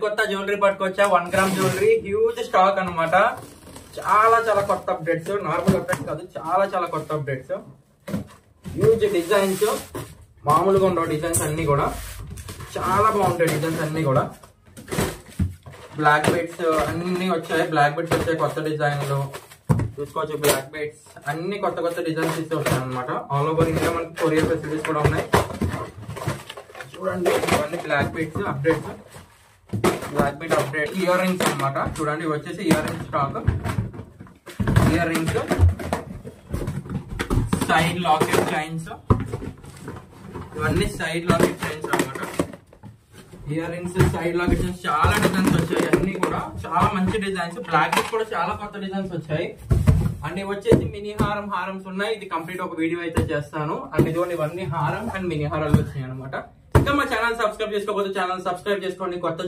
కొత్త జ్యువెలరీ పట్టుకొచ్చా 1 gram jewellery huge stock అన్నమాట. చాలా చాలా కొత్త అప్డేట్స్, నార్మల్ అప్డేట్స్ కాదు, చాలా చాలా కొత్త అప్డేట్స్. హ్యూజ్ డిజైన్స్, మామూలుగా ఉండవు డిజైన్స్ అన్ని కూడా చాలా బాగుంటాయి. డిజైన్స్ అన్ని కూడా బ్లాక్ బెడ్స్ అన్ని వచ్చాయి. బ్లాక్ బెడ్స్ వచ్చాయి, కొత్త డిజైన్లు చూసుకోవచ్చు. బ్లాక్ బెడ్స్ అన్ని కొత్త కొత్త డిజైన్స్ ఇస్తూ వచ్చాయి అనమాట. ఆల్ ఓవర్ ఇండియా మనకి కొరియర్ ఫెసిలిటీస్ కూడా ఉన్నాయి. చూడండి ఇవన్నీ black beds updates. Black bed update. Earrings అనమాట. చూడండి ఇవి వచ్చేసి earrings stock. Earrings, side locket chains, ఇవన్నీ సైడ్ లాకెట్ చైన్స్ అనమాట. Earrings, side locket chains, చాలా డిజైన్స్ వచ్చాయి. అన్ని కూడా చాలా మంచి డిజైన్స్. బ్లాక్ బెడ్స్ కూడా చాలా కొత్త డిజైన్స్ వచ్చాయి. అండ్ ఇవి వచ్చేసి మినీ హారం, హారమ్స్ ఉన్నాయి. ఇది కంప్లీట్ ఒక వీడియో అయితే చేస్తాను. అండ్ ఇదిగోండి ఇవన్నీ హారం అండ్ మినీ హారాలు వచ్చినాయి అనమాట. ఇంకా మా ఛానల్ సబ్స్క్రైబ్ చేసుకోకపోతే ఛానల్ సబ్స్క్రైబ్ చేసుకోండి. కొత్త